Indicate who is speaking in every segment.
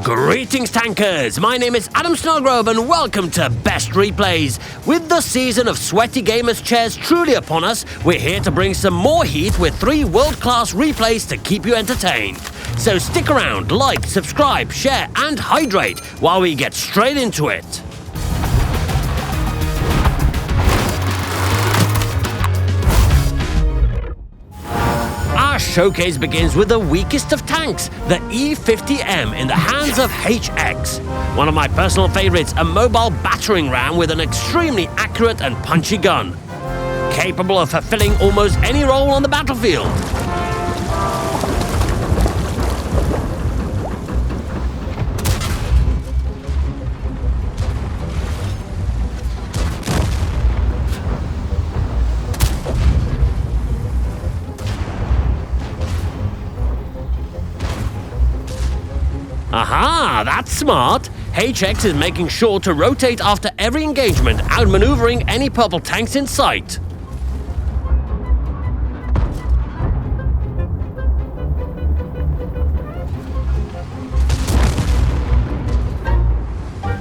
Speaker 1: Greetings tankers, my name is Adam Snellgrove and welcome to Best Replays. With the season of sweaty gamers chairs truly upon us, we're here to bring some more heat with 3 world-class replays to keep you entertained. So stick around, like, subscribe, share and hydrate while we get straight into it. Our showcase begins with the weakest of tanks, the E50 M in the hands of HX. One of my personal favorites, a mobile battering ram with an extremely accurate and punchy gun. Capable of fulfilling almost any role on the battlefield. Aha, that's smart. HX is making sure to rotate after every engagement, outmaneuvering any purple tanks in sight.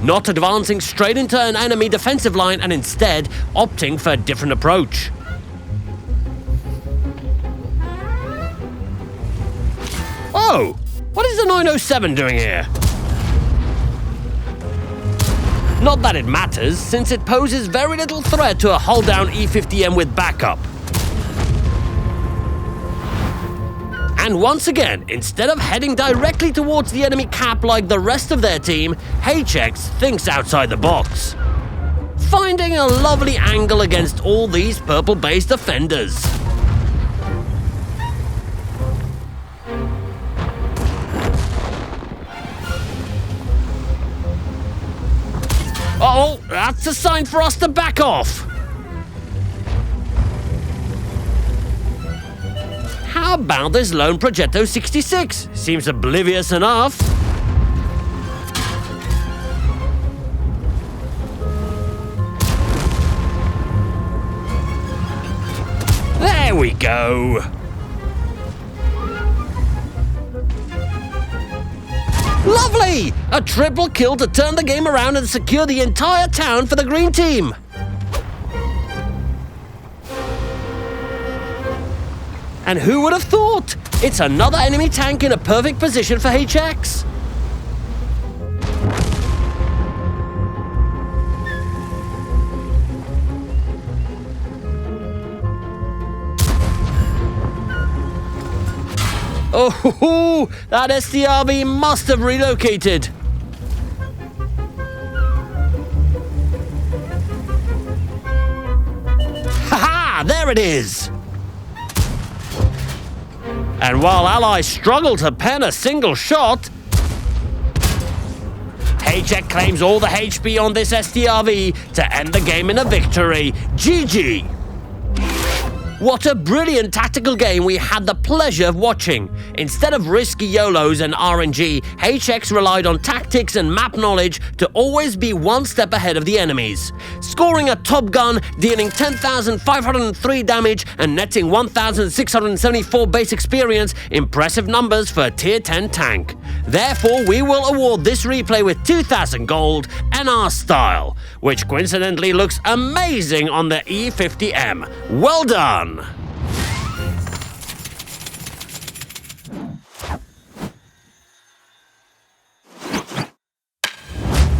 Speaker 1: Not advancing straight into an enemy defensive line and instead opting for a different approach. Oh! What is the 907 doing here? Not that it matters, since it poses very little threat to a hull-down E50 M with backup. And once again, instead of heading directly towards the enemy cap like the rest of their team, HX thinks outside the box, finding a lovely angle against all these purple-based defenders. Oh, that's a sign for us to back off. How about this lone Progetto 66? Seems oblivious enough. There we go. Lovely! A triple kill to turn the game around and secure the entire town for the green team. And who would have thought? It's another enemy tank in a perfect position for HX. Oh, that SDRV must have relocated. Haha, there it is. And while allies struggle to pen a single shot, HX claims all the HP on this SDRV to end the game in a victory. GG. What a brilliant tactical game we had the pleasure of watching. Instead of risky YOLOs and RNG, HX relied on tactics and map knowledge to always be one step ahead of the enemies. Scoring a top gun, dealing 10,503 damage and netting 1,674 base experience, impressive numbers for a tier 10 tank. Therefore, we will award this replay with 2,000 gold, NR style, which coincidentally looks amazing on the E50 M. Well done!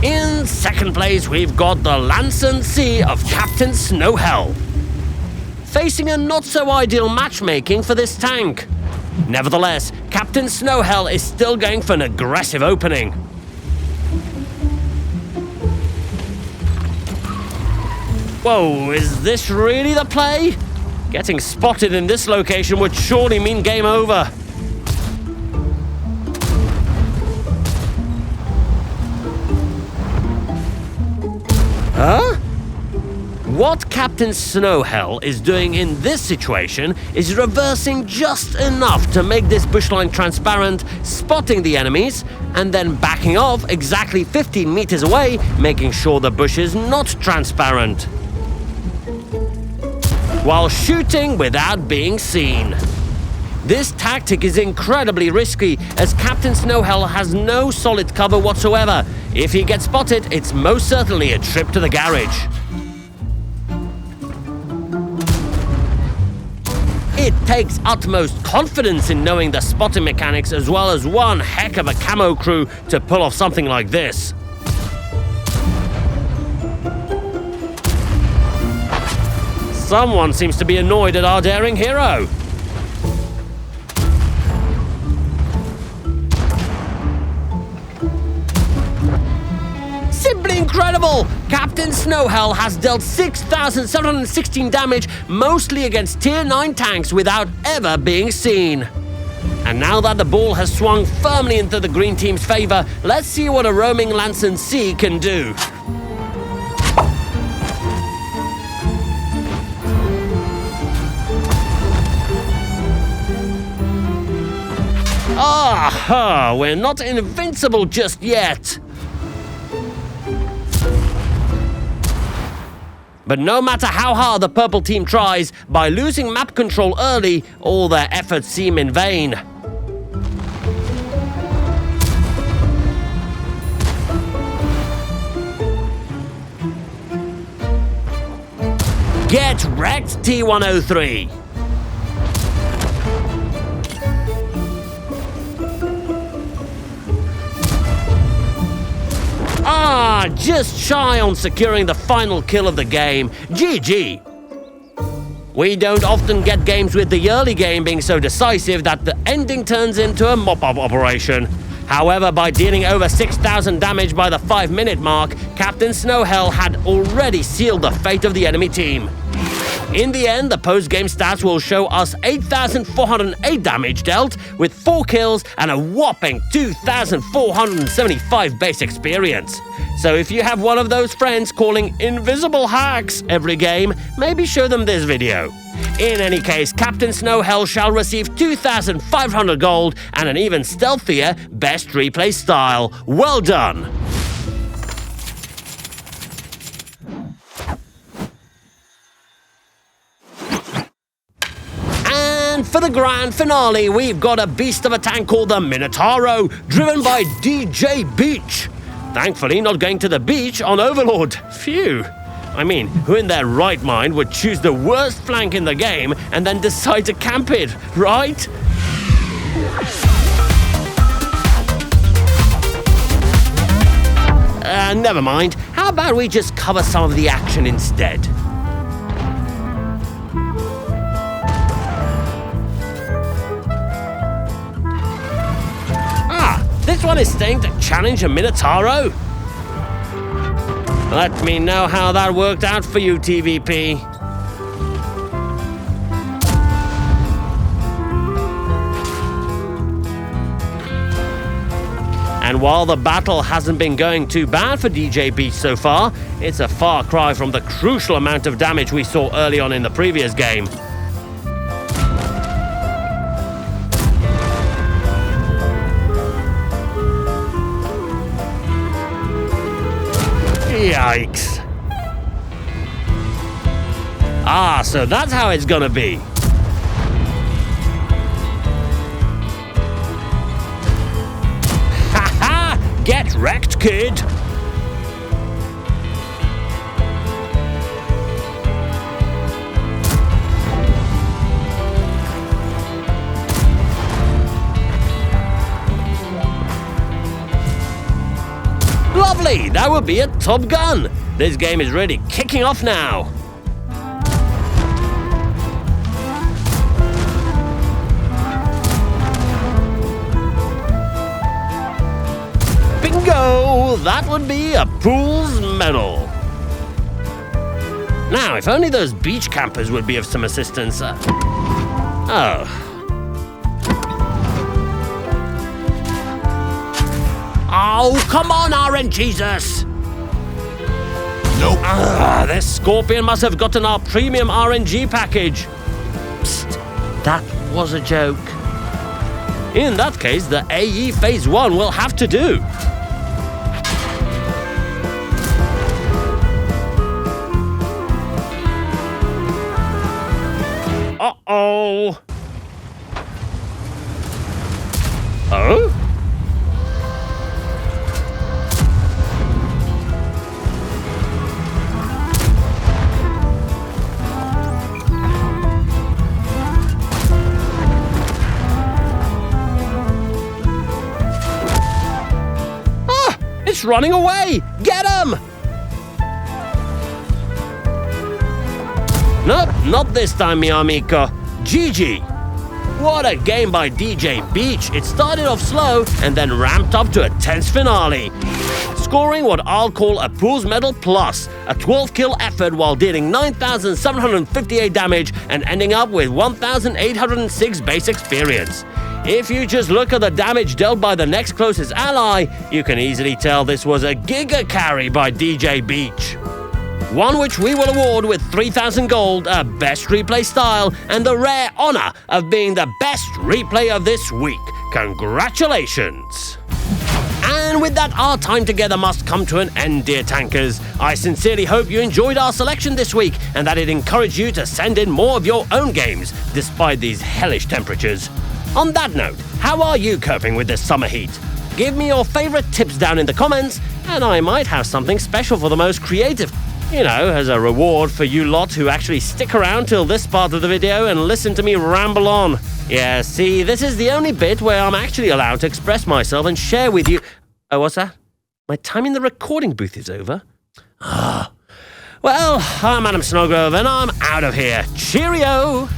Speaker 1: In second place, we've got the Lancen C of Captain Snowhell, facing a not-so-ideal matchmaking for this tank. Nevertheless, Captain Snowhell is still going for an aggressive opening. Whoa, is this really the play? Getting spotted in this location would surely mean game over. Huh? What Captain Snowhell is doing in this situation is reversing just enough to make this bushline transparent, spotting the enemies, and then backing off exactly 15 meters away, making sure the bush is not transparent, while shooting without being seen. This tactic is incredibly risky, as Captain Snowhell has no solid cover whatsoever. If he gets spotted, it's most certainly a trip to the garage. It takes utmost confidence in knowing the spotting mechanics, as well as one heck of a camo crew to pull off something like this. Someone seems to be annoyed at our daring hero. Simply incredible! Captain Snowhell has dealt 6,716 damage, mostly against Tier 9 tanks, without ever being seen. And now that the ball has swung firmly into the green team's favor, let's see what a roaming Lancen C can do. Ah, we're not invincible just yet. But no matter how hard the purple team tries, by losing map control early, all their efforts seem in vain. Get wrecked, T103! Ah, just shy on securing the final kill of the game. GG. We don't often get games with the early game being so decisive that the ending turns into a mop-up operation. However, by dealing over 6,000 damage by the 5-minute mark, Captain Snowhell had already sealed the fate of the enemy team. In the end, the post-game stats will show us 8,408 damage dealt, with 4 kills and a whopping 2,475 base experience. So if you have one of those friends calling invisible hacks every game, maybe show them this video. In any case, Captain Snowhell shall receive 2,500 gold and an even stealthier best replay style. Well done! And for the grand finale, we've got a beast of a tank called the Minotauro, driven by DJ Beach. Thankfully, not going to the beach on Overlord. Phew. I mean, who in their right mind would choose the worst flank in the game and then decide to camp it, right? Never mind. How about we just cover some of the action instead? This one is staying to challenge a Minotauro? Let me know how that worked out for you, TVP. And while the battle hasn't been going too bad for DJ Beach so far, it's a far cry from the crucial amount of damage we saw early on in the previous game. Yikes. Ah, so that's how it's gonna be. Ha ha! Get wrecked, kid! Lovely! That would be a Top Gun! This game is really kicking off now! Bingo! That would be a Pool's medal! Now, if only those beach campers would be of some assistance. Oh. Oh, come on, RNGesus! Nope. This Scorpion must have gotten our premium RNG package. Psst, that was a joke. In that case, the AE Phase 1 will have to do. Uh-oh. just running away! Get him! Nope, not this time, mi amico. GG! What a game by DJ Beach. It started off slow and then ramped up to a tense finale, scoring what I'll call a Pools Medal Plus, a 12-kill effort while dealing 9,758 damage and ending up with 1,806 base experience. If you just look at the damage dealt by the next closest ally, you can easily tell this was a giga carry by DJ Beach. One which we will award with 3,000 gold, a best replay style, and the rare honor of being the best replay of this week. Congratulations! And with that, our time together must come to an end, dear tankers. I sincerely hope you enjoyed our selection this week and that it encouraged you to send in more of your own games, despite these hellish temperatures. On that note, how are you coping with this summer heat? Give me your favorite tips down in the comments, and I might have something special for the most creative. You know, as a reward for you lot who actually stick around till this part of the video and listen to me ramble on. Yeah, see, this is the only bit where I'm actually allowed to express myself and share with you... Oh, what's that? My time in the recording booth is over? Well, I'm Adam Snowgrove and I'm out of here. Cheerio!